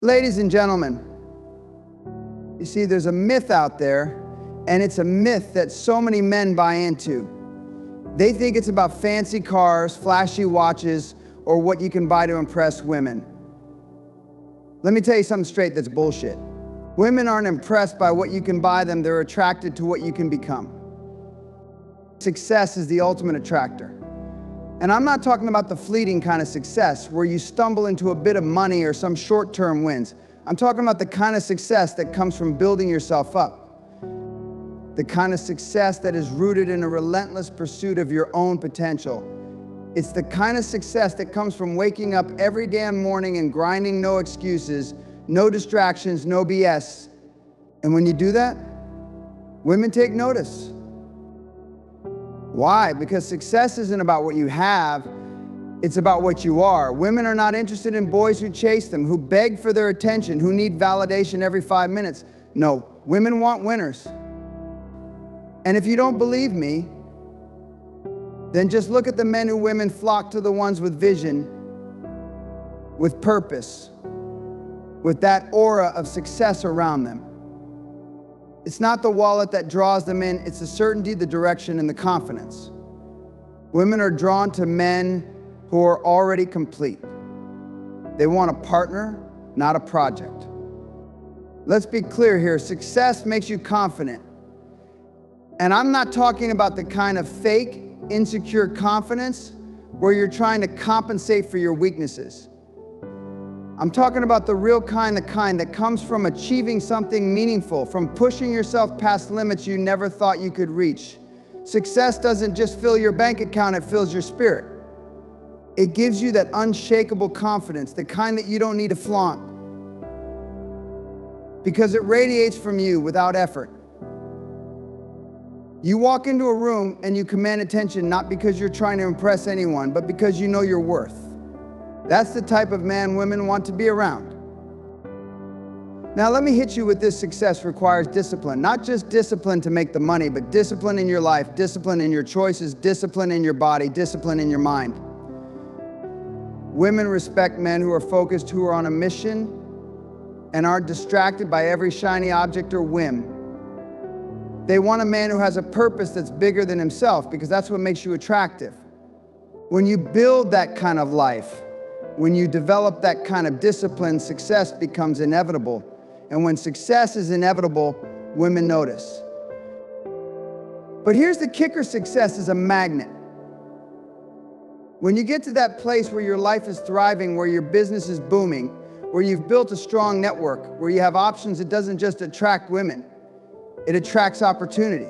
Ladies and gentlemen, you see, there's a myth out there, and it's a myth that so many men buy into. They think it's about fancy cars, flashy watches, or what you can buy to impress women. Let me tell you something straight that's bullshit. Women aren't impressed by what you can buy them, they're attracted to what you can become. Success is the ultimate attractor. And I'm not talking about the fleeting kind of success where you stumble into a bit of money or some short-term wins. I'm talking about the kind of success that comes from building yourself up. The kind of success that is rooted in a relentless pursuit of your own potential. It's the kind of success that comes from waking up every damn morning and grinding, no excuses, no distractions, no BS. And when you do that, women take notice. Why? Because success isn't about what you have, it's about what you are. Women are not interested in boys who chase them, who beg for their attention, who need validation every 5 minutes. No, women want winners. And if you don't believe me, then just look at the men who women flock to, the ones with vision, with purpose, with that aura of success around them. It's not the wallet that draws them in, it's the certainty, the direction, and the confidence. Women are drawn to men who are already complete. They want a partner, not a project. Let's be clear here, success makes you confident. And I'm not talking about the kind of fake, insecure confidence where you're trying to compensate for your weaknesses. I'm talking about the real kind, the kind that comes from achieving something meaningful, from pushing yourself past limits you never thought you could reach. Success doesn't just fill your bank account, it fills your spirit. It gives you that unshakable confidence, the kind that you don't need to flaunt, because it radiates from you without effort. You walk into a room and you command attention not because you're trying to impress anyone, but because you know your worth. That's the type of man women want to be around. Now let me hit you with this: success requires discipline. Not just discipline to make the money, but discipline in your life, discipline in your choices, discipline in your body, discipline in your mind. Women respect men who are focused, who are on a mission, and aren't distracted by every shiny object or whim. They want a man who has a purpose that's bigger than himself, because that's what makes you attractive. When you build that kind of life, when you develop that kind of discipline, success becomes inevitable. And when success is inevitable, women notice. But here's the kicker: success is a magnet. When you get to that place where your life is thriving, where your business is booming, where you've built a strong network, where you have options, it doesn't just attract women, it attracts opportunity.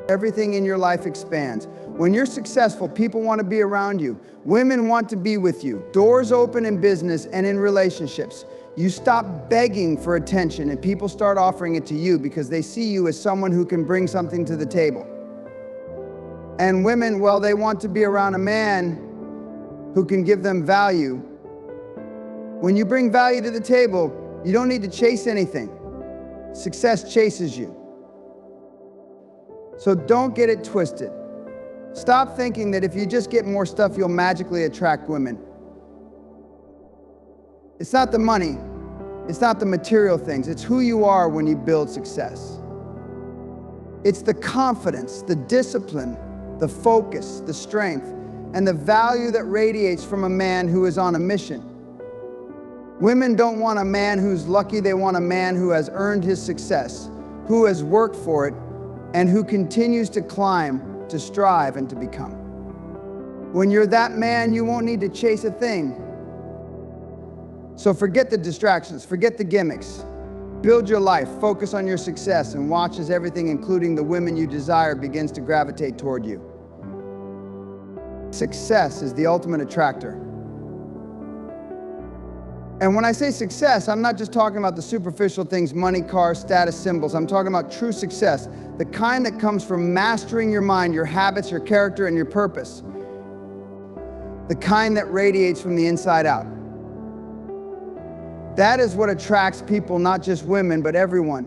Everything in your life expands. When you're successful, people want to be around you. Women want to be with you. Doors open in business and in relationships. You stop begging for attention and people start offering it to you because they see you as someone who can bring something to the table. And women, well, they want to be around a man who can give them value. When you bring value to the table, you don't need to chase anything. Success chases you. So don't get it twisted. Stop thinking that if you just get more stuff, you'll magically attract women. It's not the money, it's not the material things, it's who you are when you build success. It's the confidence, the discipline, the focus, the strength, and the value that radiates from a man who is on a mission. Women don't want a man who's lucky, they want a man who has earned his success, who has worked for it, and who continues to climb, to strive, and to become. When you're that man, you won't need to chase a thing. So forget the distractions, forget the gimmicks. Build your life, focus on your success, and watch as everything, including the women you desire, begins to gravitate toward you. Success is the ultimate attractor. And when I say success, I'm not just talking about the superficial things, money, cars, status symbols. I'm talking about true success, the kind that comes from mastering your mind, your habits, your character, and your purpose. The kind that radiates from the inside out. That is what attracts people, not just women, but everyone.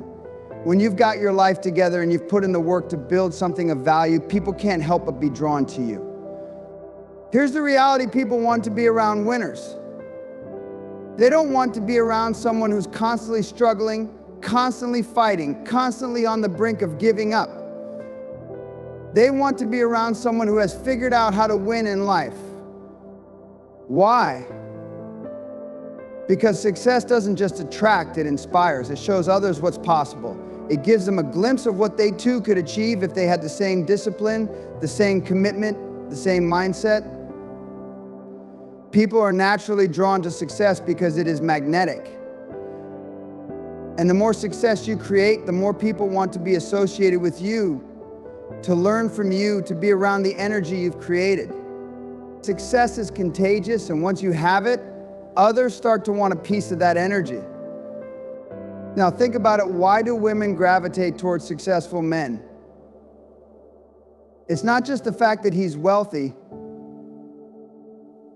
When you've got your life together and you've put in the work to build something of value, people can't help but be drawn to you. Here's the reality: people want to be around winners. They don't want to be around someone who's constantly struggling, constantly fighting, constantly on the brink of giving up. They want to be around someone who has figured out how to win in life. Why? Because success doesn't just attract, it inspires. It shows others what's possible. It gives them a glimpse of what they too could achieve if they had the same discipline, the same commitment, the same mindset. People are naturally drawn to success because it is magnetic. And the more success you create, the more people want to be associated with you, to learn from you, to be around the energy you've created. Success is contagious, and once you have it, others start to want a piece of that energy. Now think about it, why do women gravitate towards successful men? It's not just the fact that he's wealthy.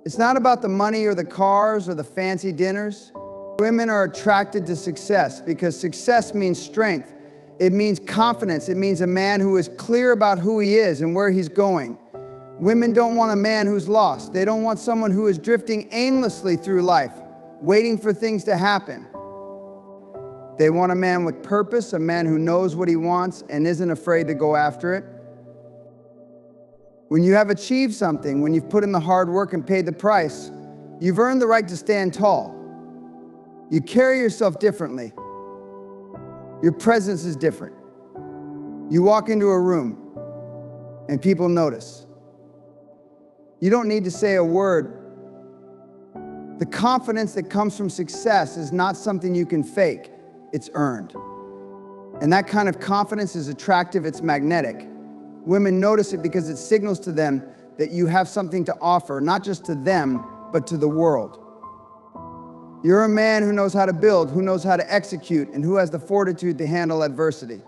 It's not about the money or the cars or the fancy dinners. Women are attracted to success because success means strength. It means confidence. It means a man who is clear about who he is and where he's going. Women don't want a man who's lost. They don't want someone who is drifting aimlessly through life, waiting for things to happen. They want a man with purpose, a man who knows what he wants and isn't afraid to go after it. When you have achieved something, when you've put in the hard work and paid the price, you've earned the right to stand tall. You carry yourself differently. Your presence is different. You walk into a room and people notice. You don't need to say a word. The confidence that comes from success is not something you can fake. It's earned. And that kind of confidence is attractive, it's magnetic. Women notice it because it signals to them that you have something to offer, not just to them, but to the world. You're a man who knows how to build, who knows how to execute, and who has the fortitude to handle adversity.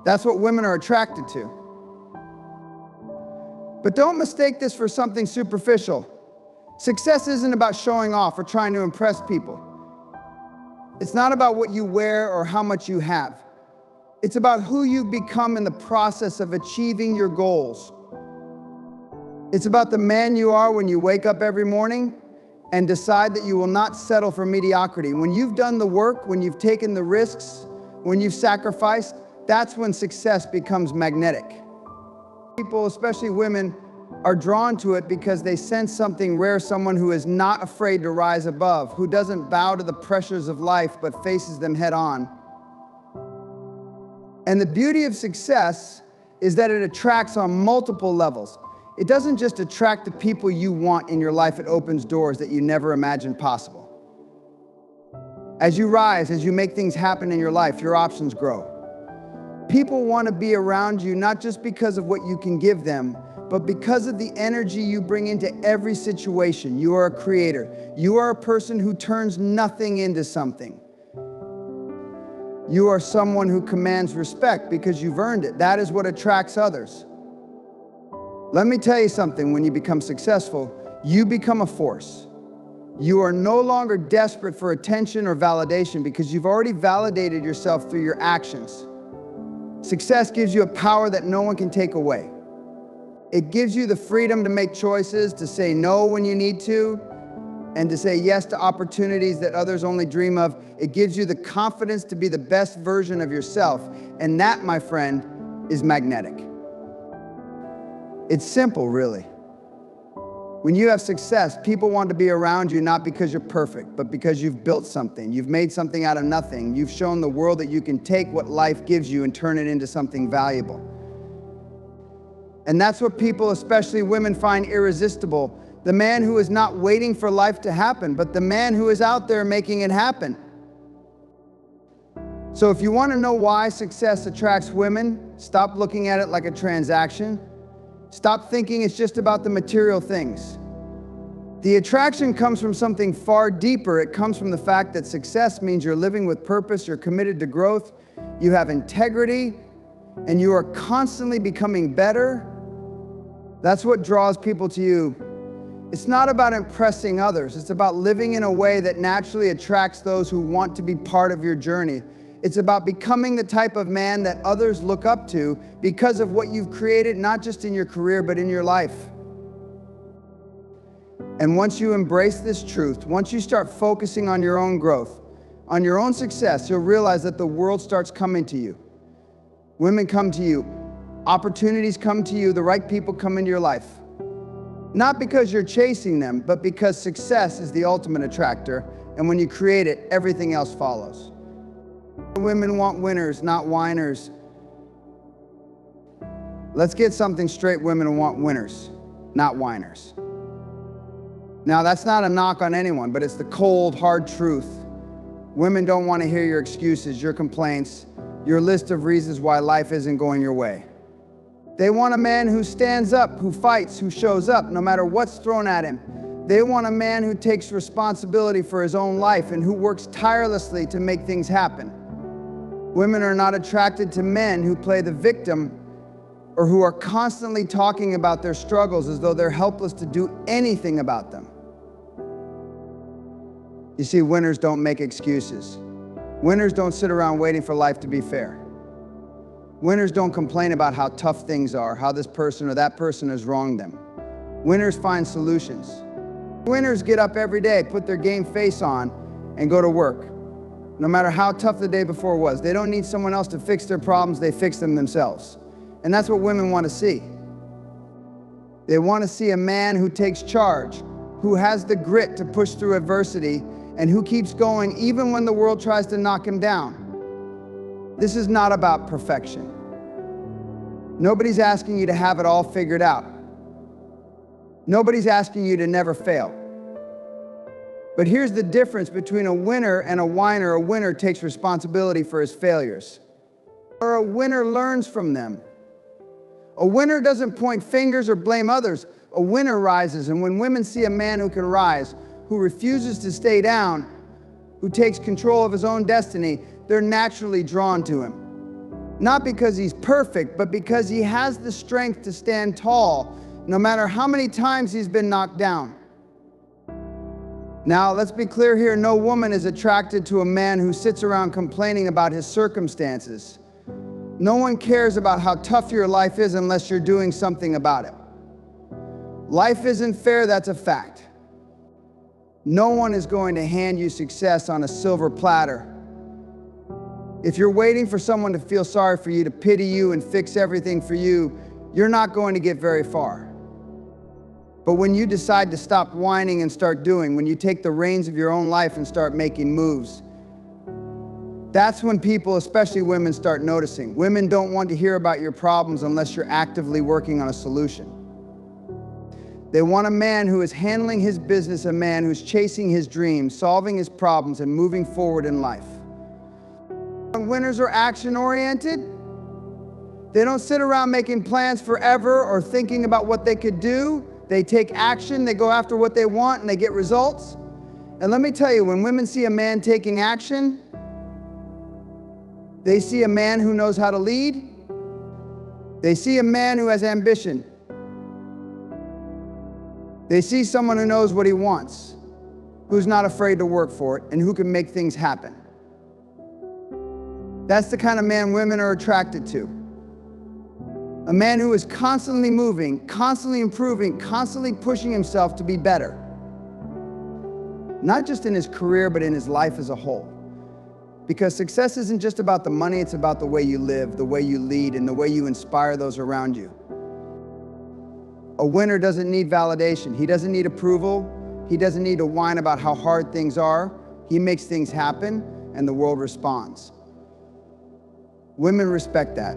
That's what women are attracted to. But don't mistake this for something superficial. Success isn't about showing off or trying to impress people. It's not about what you wear or how much you have. It's about who you become in the process of achieving your goals. It's about the man you are when you wake up every morning and decide that you will not settle for mediocrity. When you've done the work, when you've taken the risks, when you've sacrificed, that's when success becomes magnetic. People, especially women, are drawn to it because they sense something rare, someone who is not afraid to rise above, who doesn't bow to the pressures of life but faces them head on. And the beauty of success is that it attracts on multiple levels. It doesn't just attract the people you want in your life, it opens doors that you never imagined possible. As you rise, as you make things happen in your life, your options grow. People want to be around you not just because of what you can give them, but because of the energy you bring into every situation. You are a creator. You are a person who turns nothing into something. You are someone who commands respect because you've earned it. That is what attracts others. Let me tell you something, when you become successful, you become a force. You are no longer desperate for attention or validation because you've already validated yourself through your actions. Success gives you a power that no one can take away. It gives you the freedom to make choices, to say no when you need to, and to say yes to opportunities that others only dream of. It gives you the confidence to be the best version of yourself. And that, my friend, is magnetic. It's simple, really. When you have success, people want to be around you not because you're perfect, but because you've built something. You've made something out of nothing. You've shown the world that you can take what life gives you and turn it into something valuable. And that's what people, especially women, find irresistible. The man who is not waiting for life to happen, but the man who is out there making it happen. So if you want to know why success attracts women, stop looking at it like a transaction. Stop thinking it's just about the material things. The attraction comes from something far deeper. It comes from the fact that success means you're living with purpose, you're committed to growth, you have integrity, and you are constantly becoming better. That's what draws people to you. It's not about impressing others. It's about living in a way that naturally attracts those who want to be part of your journey. It's about becoming the type of man that others look up to because of what you've created, not just in your career, but in your life. And once you embrace this truth, once you start focusing on your own growth, on your own success, you'll realize that the world starts coming to you. Women come to you. Opportunities come to you. The right people come into your life. Not because you're chasing them, but because success is the ultimate attractor. And when you create it, everything else follows. Women want winners, not whiners. Let's get something straight. Women want winners, not whiners. Now, that's not a knock on anyone, but it's the cold, hard truth. Women don't want to hear your excuses, your complaints, your list of reasons why life isn't going your way. They want a man who stands up, who fights, who shows up, no matter what's thrown at him. They want a man who takes responsibility for his own life and who works tirelessly to make things happen. Women are not attracted to men who play the victim or who are constantly talking about their struggles as though they're helpless to do anything about them. You see, winners don't make excuses. Winners don't sit around waiting for life to be fair. Winners don't complain about how tough things are, how this person or that person has wronged them. Winners find solutions. Winners get up every day, put their game face on, and go to work. No matter how tough the day before was, they don't need someone else to fix their problems, they fix them themselves. And that's what women want to see. They want to see a man who takes charge, who has the grit to push through adversity, and who keeps going even when the world tries to knock him down. This is not about perfection. Nobody's asking you to have it all figured out. Nobody's asking you to never fail. But here's the difference between a winner and a whiner. A winner takes responsibility for his failures, or a winner learns from them. A winner doesn't point fingers or blame others. A winner rises, and when women see a man who can rise, who refuses to stay down, who takes control of his own destiny, they're naturally drawn to him. Not because he's perfect, but because he has the strength to stand tall, no matter how many times he's been knocked down. Now, let's be clear here, no woman is attracted to a man who sits around complaining about his circumstances. No one cares about how tough your life is unless you're doing something about it. Life isn't fair, that's a fact. No one is going to hand you success on a silver platter. If you're waiting for someone to feel sorry for you, to pity you and fix everything for you, you're not going to get very far. But when you decide to stop whining and start doing, when you take the reins of your own life and start making moves, that's when people, especially women, start noticing. Women don't want to hear about your problems unless you're actively working on a solution. They want a man who is handling his business, a man who's chasing his dreams, solving his problems, and moving forward in life. Winners are action-oriented. They don't sit around making plans forever or thinking about what they could do. They take action, they go after what they want, and they get results. And let me tell you, when women see a man taking action, they see a man who knows how to lead. They see a man who has ambition. They see someone who knows what he wants, who's not afraid to work for it, and who can make things happen. That's the kind of man women are attracted to. A man who is constantly moving, constantly improving, constantly pushing himself to be better. Not just in his career, but in his life as a whole. Because success isn't just about the money, it's about the way you live, the way you lead, and the way you inspire those around you. A winner doesn't need validation. He doesn't need approval. He doesn't need to whine about how hard things are. He makes things happen, and the world responds. Women respect that.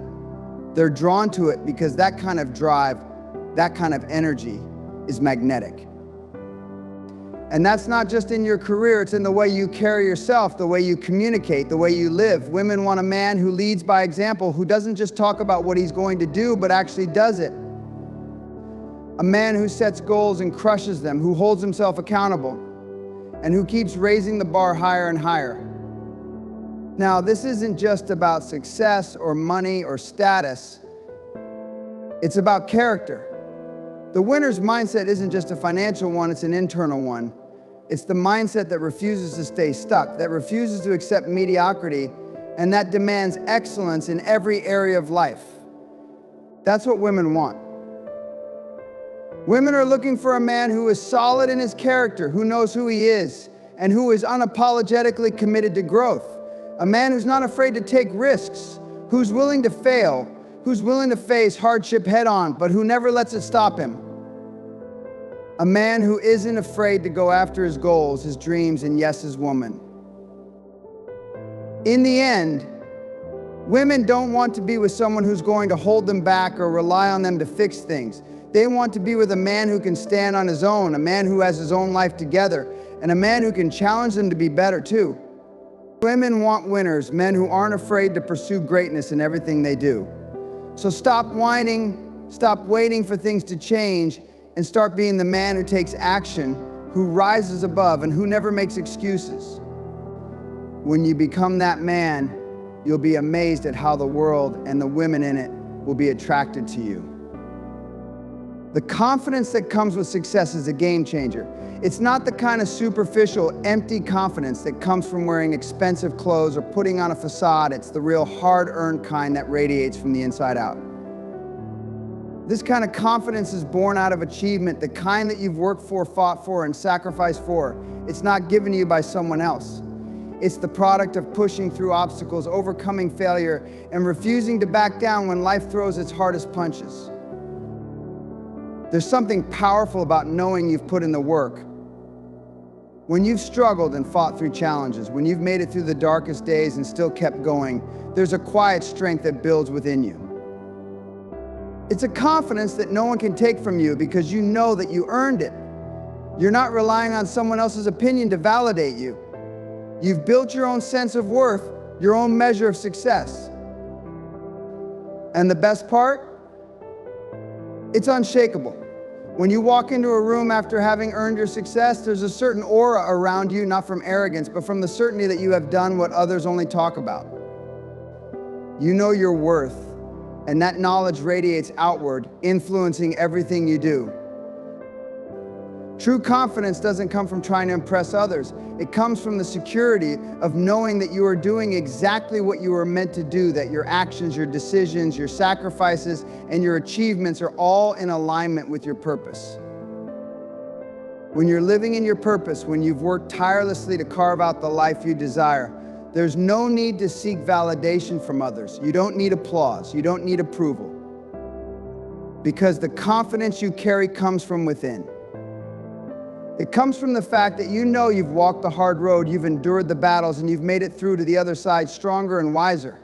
They're drawn to it because that kind of drive, that kind of energy is magnetic. And that's not just in your career, it's in the way you carry yourself, the way you communicate, the way you live. Women want a man who leads by example, who doesn't just talk about what he's going to do, but actually does it. A man who sets goals and crushes them, who holds himself accountable, and who keeps raising the bar higher and higher. Now, this isn't just about success or money or status. It's about character. The winner's mindset isn't just a financial one, it's an internal one. It's the mindset that refuses to stay stuck, that refuses to accept mediocrity, and that demands excellence in every area of life. That's what women want. Women are looking for a man who is solid in his character, who knows who he is, and who is unapologetically committed to growth. A man who's not afraid to take risks, who's willing to fail, who's willing to face hardship head on, but who never lets it stop him. A man who isn't afraid to go after his goals, his dreams, and yes, his woman. In the end, women don't want to be with someone who's going to hold them back or rely on them to fix things. They want to be with a man who can stand on his own, a man who has his own life together, and a man who can challenge them to be better too. Women want winners, men who aren't afraid to pursue greatness in everything they do. So stop whining, stop waiting for things to change, and start being the man who takes action, who rises above, and who never makes excuses. When you become that man, you'll be amazed at how the world and the women in it will be attracted to you. The confidence that comes with success is a game changer. It's not the kind of superficial, empty confidence that comes from wearing expensive clothes or putting on a facade. It's the real hard-earned kind that radiates from the inside out. This kind of confidence is born out of achievement, the kind that you've worked for, fought for, and sacrificed for. It's not given to you by someone else. It's the product of pushing through obstacles, overcoming failure, and refusing to back down when life throws its hardest punches. There's something powerful about knowing you've put in the work. When you've struggled and fought through challenges, when you've made it through the darkest days and still kept going, there's a quiet strength that builds within you. It's a confidence that no one can take from you because you know that you earned it. You're not relying on someone else's opinion to validate you. You've built your own sense of worth, your own measure of success. And the best part? It's unshakable. When you walk into a room after having earned your success, there's a certain aura around you, not from arrogance, but from the certainty that you have done what others only talk about. You know your worth, and that knowledge radiates outward, influencing everything you do. True confidence doesn't come from trying to impress others. It comes from the security of knowing that you are doing exactly what you are meant to do, that your actions, your decisions, your sacrifices, and your achievements are all in alignment with your purpose. When you're living in your purpose, when you've worked tirelessly to carve out the life you desire, there's no need to seek validation from others. You don't need applause. You don't need approval. Because the confidence you carry comes from within. It comes from the fact that you know you've walked the hard road, you've endured the battles, and you've made it through to the other side stronger and wiser.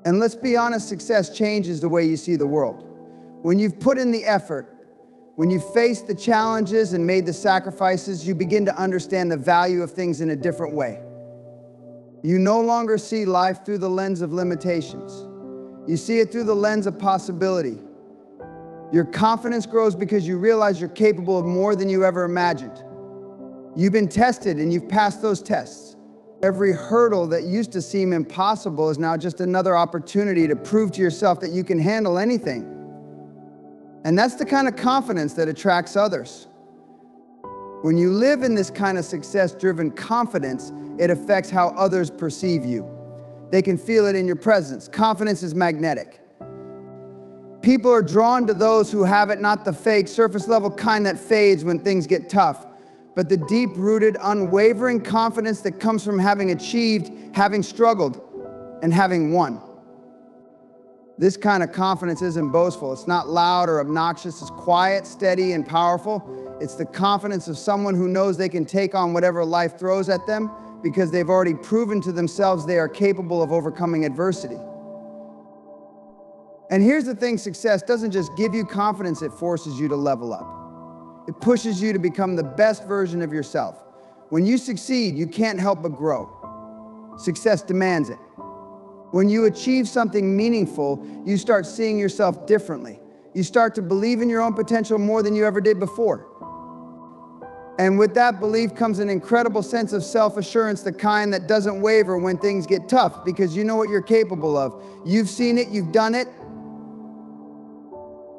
And let's be honest, success changes the way you see the world. When you've put in the effort, when you've faced the challenges and made the sacrifices, you begin to understand the value of things in a different way. You no longer see life through the lens of limitations. You see it through the lens of possibility. Your confidence grows because you realize you're capable of more than you ever imagined. You've been tested and you've passed those tests. Every hurdle that used to seem impossible is now just another opportunity to prove to yourself that you can handle anything. And that's the kind of confidence that attracts others. When you live in this kind of success-driven confidence, it affects how others perceive you. They can feel it in your presence. Confidence is magnetic. People are drawn to those who have it, not the fake, surface-level kind that fades when things get tough, but the deep-rooted, unwavering confidence that comes from having achieved, having struggled, and having won. This kind of confidence isn't boastful. It's not loud or obnoxious. It's quiet, steady, and powerful. It's the confidence of someone who knows they can take on whatever life throws at them because they've already proven to themselves they are capable of overcoming adversity. And here's the thing, success doesn't just give you confidence, it forces you to level up. It pushes you to become the best version of yourself. When you succeed, you can't help but grow. Success demands it. When you achieve something meaningful, you start seeing yourself differently. You start to believe in your own potential more than you ever did before. And with that belief comes an incredible sense of self-assurance, the kind that doesn't waver when things get tough, because you know what you're capable of. You've seen it, you've done it,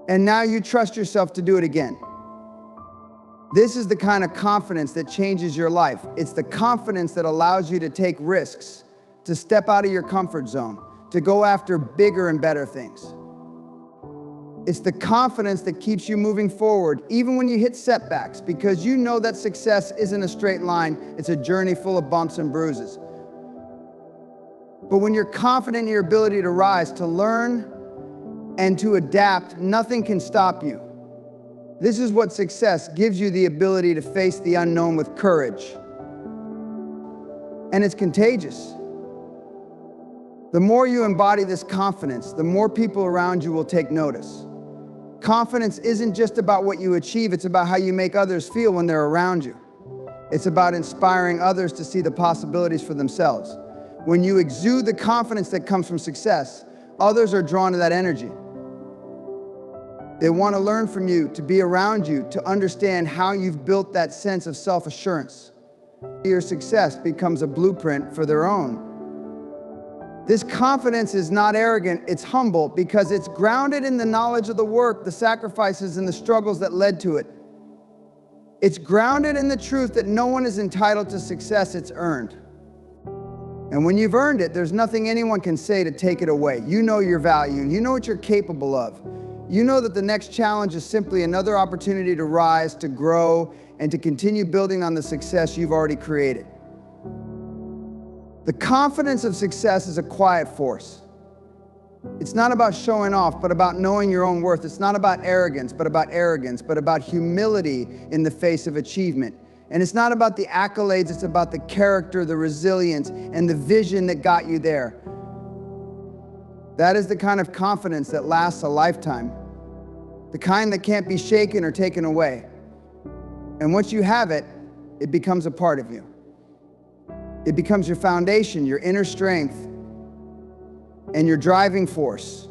and now you trust yourself to do it again. This is the kind of confidence that changes your life. It's the confidence that allows you to take risks, to step out of your comfort zone, to go after bigger and better things. It's the confidence that keeps you moving forward, even when you hit setbacks, because you know that success isn't a straight line, it's a journey full of bumps and bruises. But when you're confident in your ability to rise, to learn, and to adapt, nothing can stop you. This is what success gives you: the ability to face the unknown with courage. And it's contagious. The more you embody this confidence, the more people around you will take notice. Confidence isn't just about what you achieve, it's about how you make others feel when they're around you. It's about inspiring others to see the possibilities for themselves. When you exude the confidence that comes from success, others are drawn to that energy. They want to learn from you, to be around you, to understand how you've built that sense of self-assurance. Your success becomes a blueprint for their own. This confidence is not arrogant, it's humble, because it's grounded in the knowledge of the work, the sacrifices, and the struggles that led to it. It's grounded in the truth that no one is entitled to success, it's earned. And when you've earned it, there's nothing anyone can say to take it away. You know your value, you know what you're capable of. You know that the next challenge is simply another opportunity to rise, to grow, and to continue building on the success you've already created. The confidence of success is a quiet force. It's not about showing off, but about knowing your own worth. It's not about arrogance, but about humility in the face of achievement. And it's not about the accolades, it's about the character, the resilience, and the vision that got you there. That is the kind of confidence that lasts a lifetime. The kind that can't be shaken or taken away. And once you have it, it becomes a part of you. It becomes your foundation, your inner strength, and your driving force.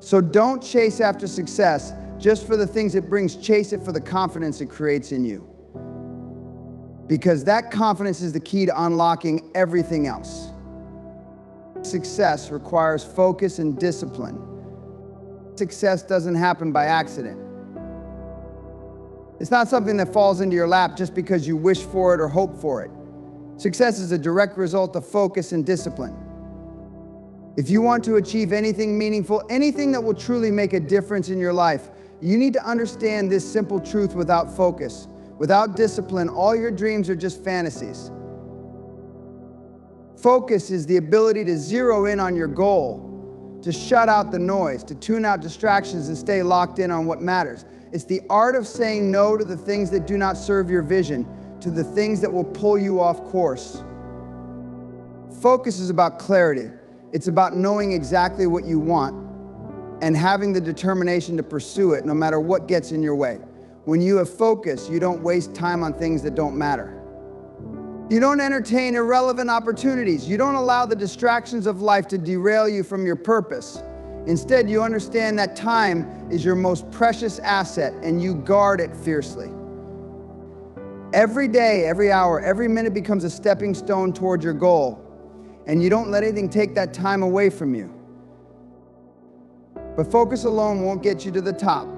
So don't chase after success just for the things it brings. Chase it for the confidence it creates in you. Because that confidence is the key to unlocking everything else. Success requires focus and discipline. Success doesn't happen by accident. It's not something that falls into your lap just because you wish for it or hope for it. Success is a direct result of focus and discipline. If you want to achieve anything meaningful, anything that will truly make a difference in your life, you need to understand this simple truth: without focus, without discipline, all your dreams are just fantasies. Focus is the ability to zero in on your goal, to shut out the noise, to tune out distractions and stay locked in on what matters. It's the art of saying no to the things that do not serve your vision, to the things that will pull you off course. Focus is about clarity. It's about knowing exactly what you want and having the determination to pursue it no matter what gets in your way. When you have focus, you don't waste time on things that don't matter. You don't entertain irrelevant opportunities. You don't allow the distractions of life to derail you from your purpose. Instead, you understand that time is your most precious asset and you guard it fiercely. Every day, every hour, every minute becomes a stepping stone toward your goal, and you don't let anything take that time away from you. But focus alone won't get you to the top.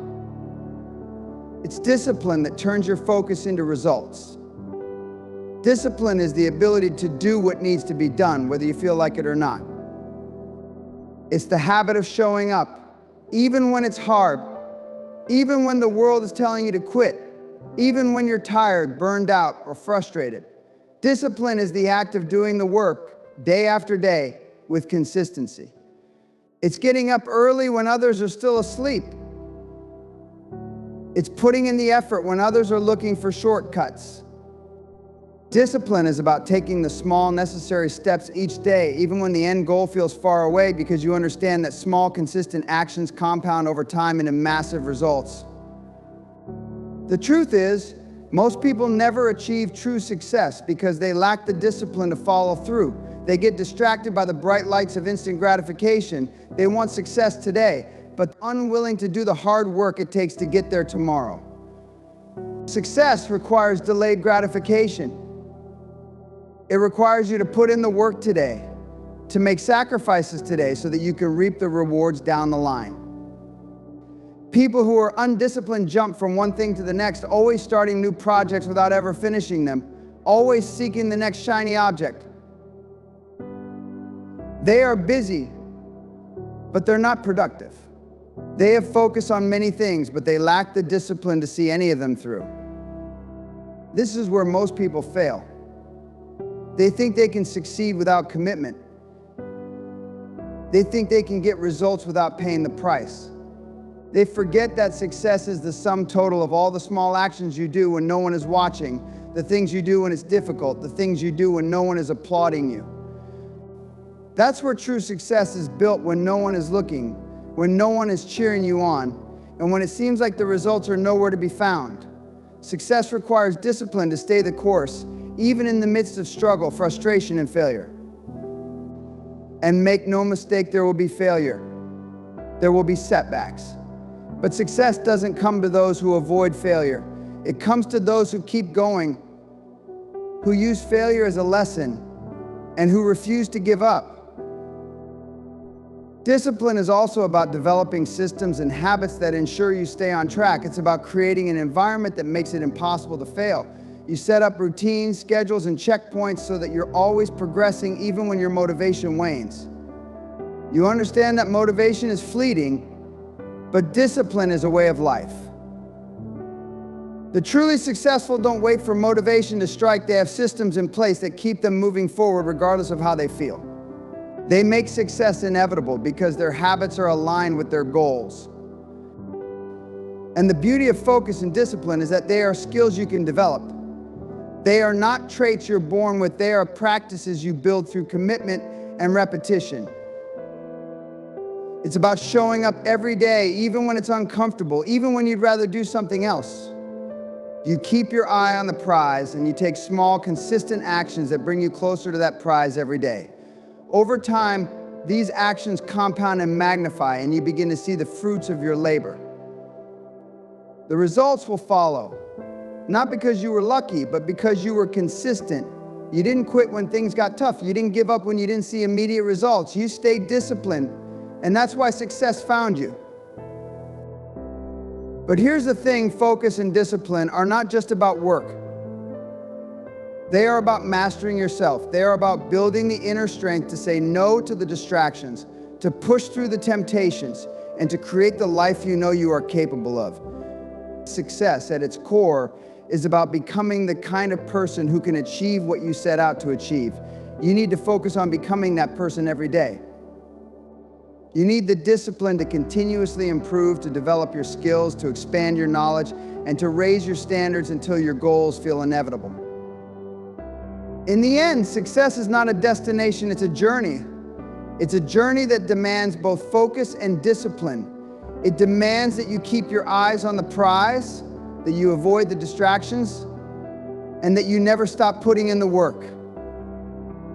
It's discipline that turns your focus into results. Discipline is the ability to do what needs to be done, whether you feel like it or not. It's the habit of showing up, even when it's hard, even when the world is telling you to quit, even when you're tired, burned out, or frustrated. Discipline is the act of doing the work day after day with consistency. It's getting up early when others are still asleep. It's putting in the effort when others are looking for shortcuts. Discipline is about taking the small, necessary steps each day, even when the end goal feels far away, because you understand that small, consistent actions compound over time into massive results. The truth is, most people never achieve true success because they lack the discipline to follow through. They get distracted by the bright lights of instant gratification. They want success today, but unwilling to do the hard work it takes to get there tomorrow. Success requires delayed gratification. It requires you to put in the work today, to make sacrifices today so that you can reap the rewards down the line. People who are undisciplined jump from one thing to the next, always starting new projects without ever finishing them, always seeking the next shiny object. They are busy, but they're not productive. They have focus on many things, but they lack the discipline to see any of them through. This is where most people fail. They think they can succeed without commitment. They think they can get results without paying the price. They forget that success is the sum total of all the small actions you do when no one is watching, the things you do when it's difficult, the things you do when no one is applauding you. That's where true success is built, when no one is looking, when no one is cheering you on, and when it seems like the results are nowhere to be found. Success requires discipline to stay the course, even in the midst of struggle, frustration, and failure. And make no mistake, there will be failure. There will be setbacks. But success doesn't come to those who avoid failure. It comes to those who keep going, who use failure as a lesson, and who refuse to give up. Discipline is also about developing systems and habits that ensure you stay on track. It's about creating an environment that makes it impossible to fail. You set up routines, schedules, and checkpoints so that you're always progressing even when your motivation wanes. You understand that motivation is fleeting, but discipline is a way of life. The truly successful don't wait for motivation to strike. They have systems in place that keep them moving forward regardless of how they feel. They make success inevitable because their habits are aligned with their goals. And the beauty of focus and discipline is that they are skills you can develop. They are not traits you're born with. They are practices you build through commitment and repetition. It's about showing up every day, even when it's uncomfortable, even when you'd rather do something else. You keep your eye on the prize, and you take small, consistent actions that bring you closer to that prize every day. Over time, these actions compound and magnify, and you begin to see the fruits of your labor. The results will follow, not because you were lucky, but because you were consistent. You didn't quit when things got tough. You didn't give up when you didn't see immediate results. You stayed disciplined, and that's why success found you. But here's the thing, focus and discipline are not just about work. They are about mastering yourself. They are about building the inner strength to say no to the distractions, to push through the temptations, and to create the life you know you are capable of. Success at its core is about becoming the kind of person who can achieve what you set out to achieve. You need to focus on becoming that person every day. You need the discipline to continuously improve, to develop your skills, to expand your knowledge, and to raise your standards until your goals feel inevitable. In the end, success is not a destination, it's a journey. It's a journey that demands both focus and discipline. It demands that you keep your eyes on the prize, that you avoid the distractions, and that you never stop putting in the work.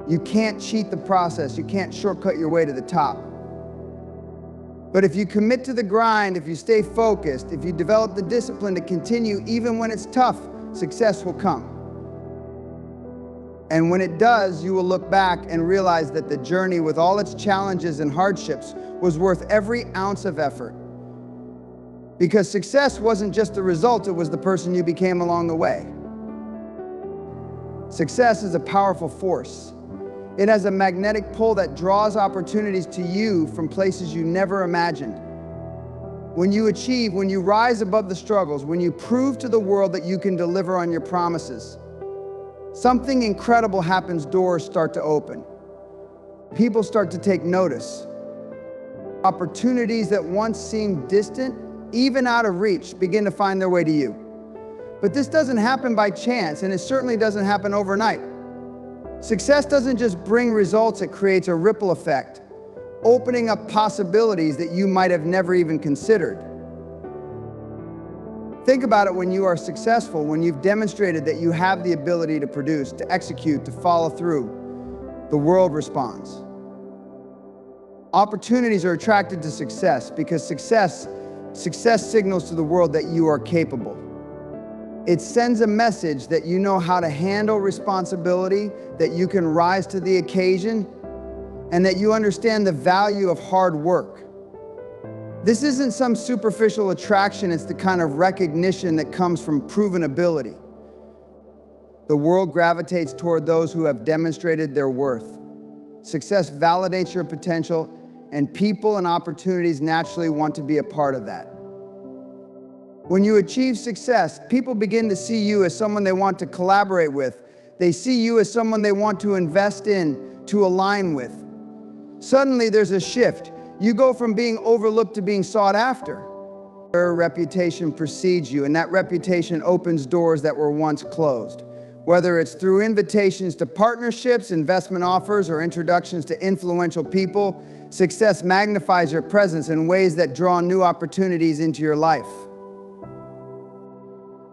You can't cheat the process. You can't shortcut your way to the top. But if you commit to the grind, if you stay focused, if you develop the discipline to continue even when it's tough, success will come. And when it does, you will look back and realize that the journey, with all its challenges and hardships, was worth every ounce of effort. Because success wasn't just the result, it was the person you became along the way. Success is a powerful force. It has a magnetic pull that draws opportunities to you from places you never imagined. When you achieve, when you rise above the struggles, when you prove to the world that you can deliver on your promises, something incredible happens. Doors start to open. People start to take notice. Opportunities that once seemed distant, even out of reach, begin to find their way to you. But this doesn't happen by chance, and it certainly doesn't happen overnight. Success doesn't just bring results, it creates a ripple effect, opening up possibilities that you might have never even considered. Think about it when you are successful, when you've demonstrated that you have the ability to produce, to execute, to follow through. The world responds. Opportunities are attracted to success because success signals to the world that you are capable. It sends a message that you know how to handle responsibility, that you can rise to the occasion, and that you understand the value of hard work. This isn't some superficial attraction, it's the kind of recognition that comes from proven ability. The world gravitates toward those who have demonstrated their worth. Success validates your potential, and people and opportunities naturally want to be a part of that. When you achieve success, people begin to see you as someone they want to collaborate with. They see you as someone they want to invest in, to align with. Suddenly there's a shift. You go from being overlooked to being sought after. Your reputation precedes you, and that reputation opens doors that were once closed. Whether it's through invitations to partnerships, investment offers, or introductions to influential people, success magnifies your presence in ways that draw new opportunities into your life.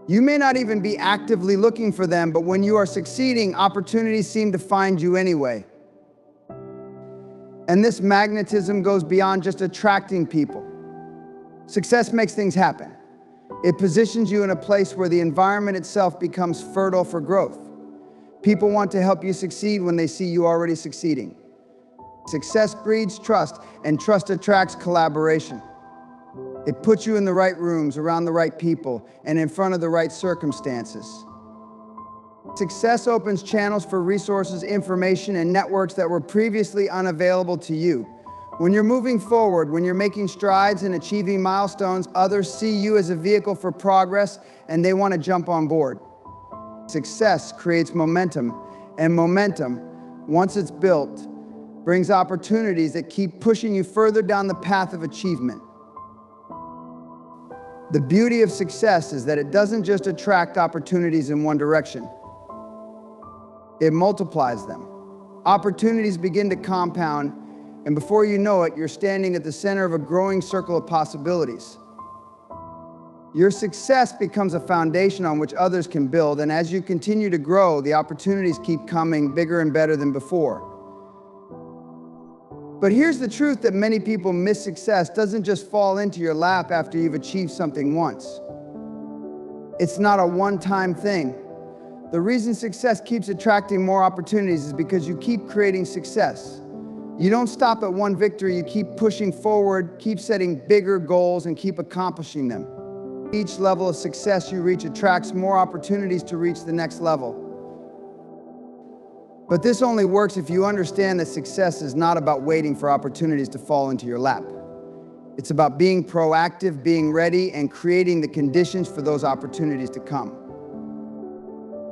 You may not even be actively looking for them, but when you are succeeding, opportunities seem to find you anyway. And this magnetism goes beyond just attracting people. Success makes things happen. It positions you in a place where the environment itself becomes fertile for growth. People want to help you succeed when they see you already succeeding. Success breeds trust, and trust attracts collaboration. It puts you in the right rooms, around the right people, and in front of the right circumstances. Success opens channels for resources, information, and networks that were previously unavailable to you. When you're moving forward, when you're making strides and achieving milestones, others see you as a vehicle for progress, and they want to jump on board. Success creates momentum, and momentum, once it's built, brings opportunities that keep pushing you further down the path of achievement. The beauty of success is that it doesn't just attract opportunities in one direction. It multiplies them. Opportunities begin to compound, and before you know it, you're standing at the center of a growing circle of possibilities. Your success becomes a foundation on which others can build, and as you continue to grow, the opportunities keep coming bigger and better than before. But here's the truth that many people miss: success doesn't just fall into your lap after you've achieved something once. It's not a one-time thing. The reason success keeps attracting more opportunities is because you keep creating success. You don't stop at one victory, you keep pushing forward, keep setting bigger goals, and keep accomplishing them. Each level of success you reach attracts more opportunities to reach the next level. But this only works if you understand that success is not about waiting for opportunities to fall into your lap. It's about being proactive, being ready, and creating the conditions for those opportunities to come.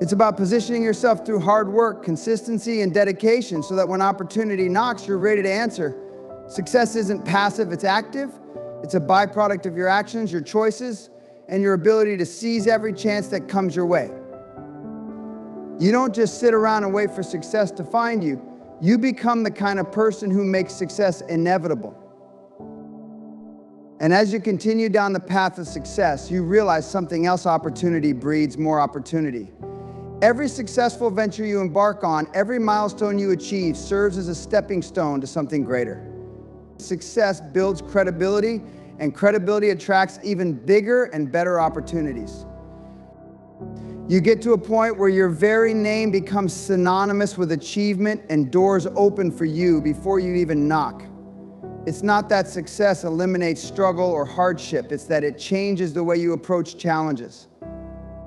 It's about positioning yourself through hard work, consistency, and dedication so that when opportunity knocks, you're ready to answer. Success isn't passive, it's active. It's a byproduct of your actions, your choices, and your ability to seize every chance that comes your way. You don't just sit around and wait for success to find you. You become the kind of person who makes success inevitable. And as you continue down the path of success, you realize something else: opportunity breeds more opportunity. Every successful venture you embark on, every milestone you achieve serves as a stepping stone to something greater. Success builds credibility, and credibility attracts even bigger and better opportunities. You get to a point where your very name becomes synonymous with achievement and doors open for you before you even knock. It's not that success eliminates struggle or hardship, it's that it changes the way you approach challenges.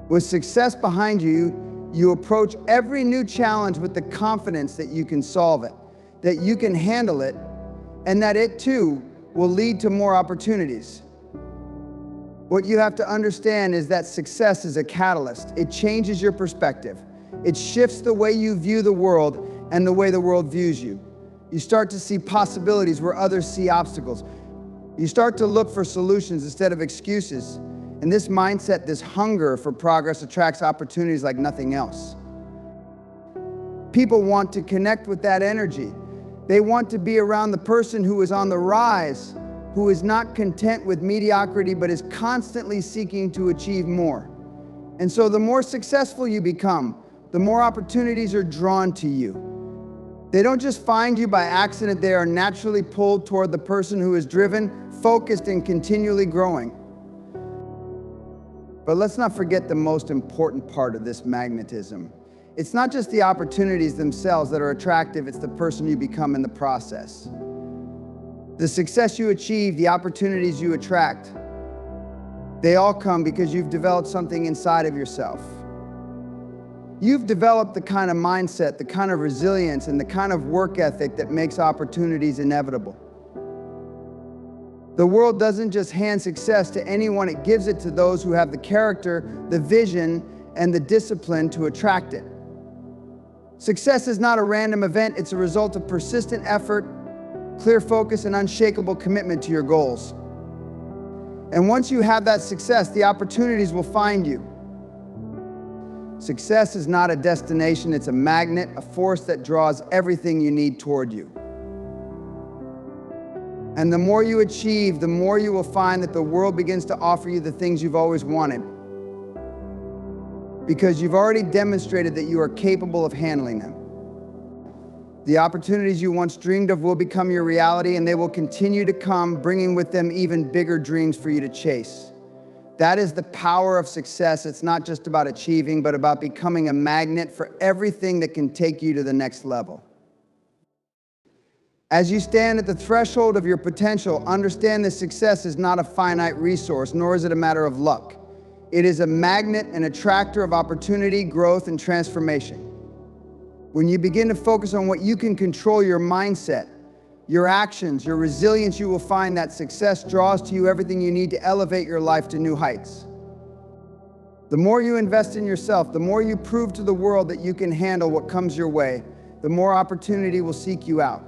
With success behind you, you approach every new challenge with the confidence that you can solve it, that you can handle it, and that it too will lead to more opportunities. What you have to understand is that success is a catalyst. It changes your perspective. It shifts the way you view the world and the way the world views you. You start to see possibilities where others see obstacles. You start to look for solutions instead of excuses. And this mindset, this hunger for progress, attracts opportunities like nothing else. People want to connect with that energy. They want to be around the person who is on the rise, who is not content with mediocrity, but is constantly seeking to achieve more. And so the more successful you become, the more opportunities are drawn to you. They don't just find you by accident, they are naturally pulled toward the person who is driven, focused, and continually growing. But let's not forget the most important part of this magnetism. It's not just the opportunities themselves that are attractive, it's the person you become in the process. The success you achieve, the opportunities you attract, they all come because you've developed something inside of yourself. You've developed the kind of mindset, the kind of resilience, and the kind of work ethic that makes opportunities inevitable. The world doesn't just hand success to anyone, it gives it to those who have the character, the vision, and the discipline to attract it. Success is not a random event, it's a result of persistent effort, clear focus, and unshakable commitment to your goals. And once you have that success, the opportunities will find you. Success is not a destination, it's a magnet, a force that draws everything you need toward you. And the more you achieve, the more you will find that the world begins to offer you the things you've always wanted. Because you've already demonstrated that you are capable of handling them. The opportunities you once dreamed of will become your reality, and they will continue to come, bringing with them even bigger dreams for you to chase. That is the power of success. It's not just about achieving, but about becoming a magnet for everything that can take you to the next level. As you stand at the threshold of your potential, understand that success is not a finite resource, nor is it a matter of luck. It is a magnet, an attractor of opportunity, growth, and transformation. When you begin to focus on what you can control, your mindset, your actions, your resilience, you will find that success draws to you everything you need to elevate your life to new heights. The more you invest in yourself, the more you prove to the world that you can handle what comes your way, the more opportunity will seek you out.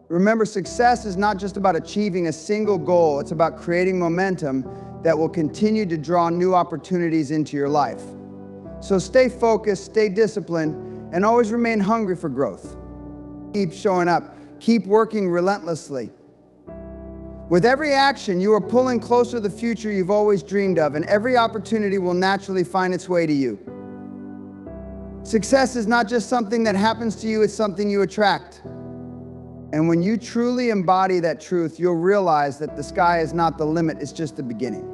Remember, success is not just about achieving a single goal, it's about creating momentum that will continue to draw new opportunities into your life. So stay focused, stay disciplined, and always remain hungry for growth. Keep showing up, keep working relentlessly. With every action, you are pulling closer to the future you've always dreamed of, and every opportunity will naturally find its way to you. Success is not just something that happens to you, it's something you attract. And when you truly embody that truth, you'll realize that the sky is not the limit, it's just the beginning.